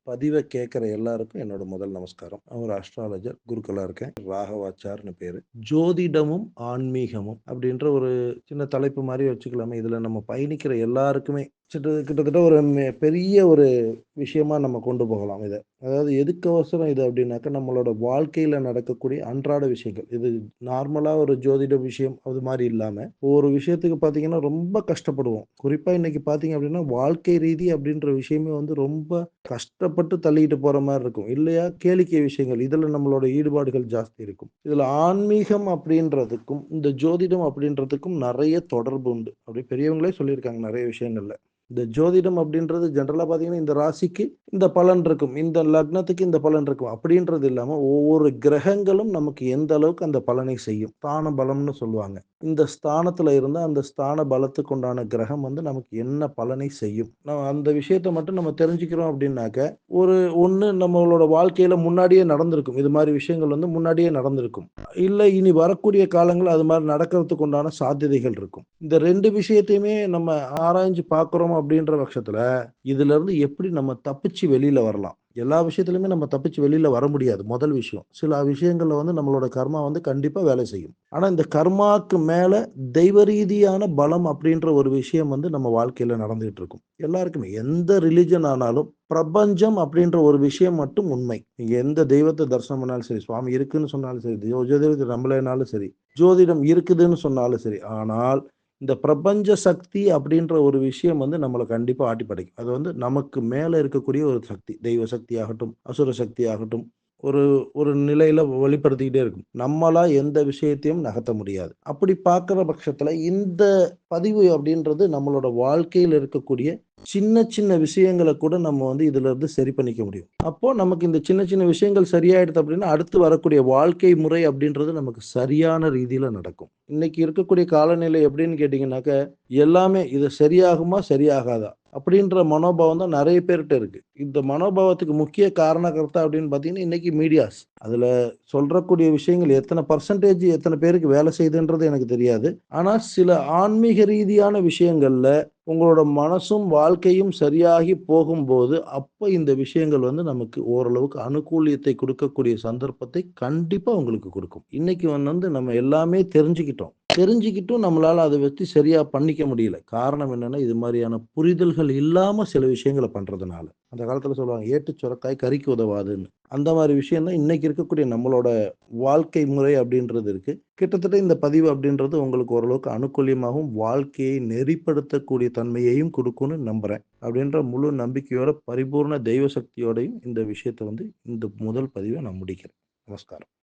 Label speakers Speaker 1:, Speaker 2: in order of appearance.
Speaker 1: பதிவ கேட்கிற எல்லாருக்கும் என்னோட முதல் நமஸ்காரம். நான் ஒரு அஸ்ட்ராலஜர், குருக்களா இருக்கேன். ராகவாச்சார்ன்னு பேரு. ஜோதிடமும், ஆன்மீகமும் அப்படின்ற ஒரு சின்ன தலைப்பு மாரி வச்சுக்கலாமே. இதுல நம்ம பயணிக்கிற எல்லாருக்குமே கிட்டத்தட்ட ஒரு பெரிய ஒரு விஷயமா நம்ம கொண்டு போகலாம் இத. அதாவது எதுக்கோசரம் இது அப்படின்னாக்கா, நம்மளோட வாழ்க்கையில நடக்கக்கூடிய அன்றாட விஷயங்கள். இது நார்மலா ஒரு ஜோதிட விஷயம் அது மாரி இல்லாம, ஒரு விஷயத்துக்கு பார்த்தீங்கன்னா, ரொம்ப கஷ்டப்படுவோம். குறிப்பா இன்னைக்கு பார்த்தீங்க அப்படின்னா, வாழ்க்கை ரீதி அப்படின்ற விஷயமே வந்து ரொம்ப கஷ்டப்பட்டு தள்ளிட்டு போற மாரி இருக்கும். இல்லையா, கேளிக்கை விஷயங்கள். இதுல நம்மளோட ஈடுபாடுகள் ஜாஸ்தி இருக்கும். இதுல ஆன்மீகம் அப்படின்றதுக்கும், இந்த ஜோதிடம் அப்படின்றதுக்கும் நெறைய தொடர்பு உண்டு. அப்படி பெரியவங்களே சொல்லியிருக்காங்க நெறைய விஷயங்கள்ல. இந்த ஜோதிடம் அப்படின்றது ஜெனரலா பார்த்தீங்கன்னா, இந்த ராசிக்கு இந்த பலன் இருக்கும். இந்த லக்னத்துக்கு இந்த பலன் இருக்கும். அப்படின்றது இல்லாம, ஒவ்வொரு கிரகங்களும் நமக்கு எந்த அளவுக்கு அந்த பலனை செய்யும். ஸ்தான பலம்னு சொல்லுவாங்க. இந்த ஸ்தானத்துல இருந்தா, அந்த ஸ்தான பலத்துக்கு உண்டான கிரகம் வந்து நமக்கு என்ன பலனை செய்யும். அந்த விஷயத்த மட்டும் நம்ம தெரிஞ்சுக்கிறோம் அப்படின்னாக்க, ஒரு ஒண்ணு நம்மளோட வாழ்க்கையில முன்னாடியே நடந்திருக்கும். இது மாரி விஷயங்கள் வந்து முன்னாடியே நடந்திருக்கும். இல்ல இனி வரக்கூடிய காலங்கள்ல அது மாரி நடக்கிறதுக்கு உண்டான சாத்தியதைகள் இருக்கும். இந்த 2 விஷயத்தையுமே நம்ம ஆராய்ஞ்சு பார்க்குறோம் அப்படின்ற பட்சத்துல, இதிலிருந்து எப்படி நம்ம தப்பிச்சு வெளியில வரலாம்? எல்லா விஷயத்திலயுமே நம்ம தப்பிச்சு வெளியில வர முடியாது, முதல் விஷயம். சில விஷயங்கள்ல வந்து நம்மளோட கர்மா வந்து கண்டிப்பா வேலை செய்யும். ஆனா இந்த கர்மாக்கு மேல தெய்வ ரீதியான பலம் அப்படின்ற ஒரு விஷயம் வந்து நம்ம வாழ்க்கையில நடந்துகிட்டு இருக்கும். எல்லாருக்குமே எந்த ரிலிஜன் ஆனாலும், பிரபஞ்சம் அப்படின்ற ஒரு விஷயம் மட்டும் உண்மை. நீங்க எந்த தெய்வத்த தரிசனம் பண்ணாலும் சரி, சுவாமி இருக்குன்னு சொன்னாலும் சரி, ஜோதிடத்த நம்பலைனாலும் சரி, ஜோதிடம் இருக்குதுன்னு சொன்னாலும் சரி. ஆனால் இந்த பிரபஞ்ச சக்தி அப்படின்ற ஒரு விஷயம் வந்து நம்மள கண்டிப்பா ஆட்டி படைக்கும். அது வந்து நமக்கு மேல இருக்கக்கூடிய ஒரு சக்தி. தெய்வ சக்தியாகட்டும், அசுர சக்தியாகட்டும், ஒரு ஒரு நிலையில வெளிப்படுத்திக்கிட்டே இருக்கும். நம்மளா எந்த விஷயத்தையும் நகர்த்த முடியாது. அப்படி பார்க்கிற பட்சத்துல இந்த பதிவு அப்படின்றது நம்மளோட வாழ்க்கையில இருக்கக்கூடிய சின்ன சின்ன விஷயங்கள கூட நம்ம வந்து இதிலிருந்து சரி பண்ணிக்க முடியும். அப்போ நமக்கு இந்த சின்ன சின்ன விஷயங்கள் சரியாயிடுது அப்படின்னா, அடுத்து வரக்கூடிய வாழ்க்கை முறை அப்படின்றது நமக்கு சரியான ரீதியில நடக்கும். இன்னைக்கு இருக்கக்கூடிய காலநிலை எப்படின்னு கேட்டீங்கன்னாக்க, எல்லாமே இது சரியாகுமா? சரியாகாதா? அப்படின்ற மனோபாவம் தான் நெறைய பேர்ட்ட இருக்கு. இந்த மனோபாவத்துக்கு முக்கிய காரணகர்த்தா அப்படின்னு பார்த்தீங்கன்னா, இன்னைக்கு மீடியாஸ். அதுல சொல்றக்கூடிய விஷயங்கள் எத்தன பெர்சன்டேஜ் எத்தன பேருக்கு வேலை செய்யுதுன்றது எனக்கு தெரியாது. ஆனா சில ஆன்மீக ரீதியான விஷயங்கள்ல உங்களோட மனசும், வாழ்க்கையும் சரியாகி போகும்போது, அப்ப இந்த விஷயங்கள் வந்து நமக்கு ஓரளவுக்கு அனுகூலியத்தை குடுக்கக்கூடிய சந்தர்ப்பத்தை கண்டிப்பா உங்களுக்கு குடுக்கும். இன்னைக்கு வந்து நம்ம எல்லாமே தெரிஞ்சுக்கிட்டோம். தெரிஞ்சுக்கிட்டும் நம்மளால அத வச்சு சரியா பண்ணிக்க முடியல. காரணம் என்னன்னா, இது மாரியான புரிதல்கள் இல்லாம சில விஷயங்கள பண்றதுனால. அந்த காலத்துல சொல்லுவாங்க, "ஏட்டுச் சுரைக்காய் கறிக்கு உதவாதுன்னு." அந்த மாரி விஷயம் தான் இன்னைக்கு இருக்கக்கூடிய நம்மளோட வாழ்க்கை முறை அப்படின்றது இருக்கு. கிட்டத்தட்ட இந்த பதிவு அப்படின்றது உங்களுக்கு ஓரளவுக்கு அனுகூலியமாகவும், வாழ்க்கையை நெறிப்படுத்தக்கூடிய தன்மையையும் குடுக்கும்னு நம்புறேன். அப்படின்ற முழு நம்பிக்கையோட, பரிபூர்ண தெய்வ சக்தியோடையும் இந்த விஷயத்த வந்து இந்த முதல் பதிவ நான் முடிக்கிறேன். நமஸ்காரம்.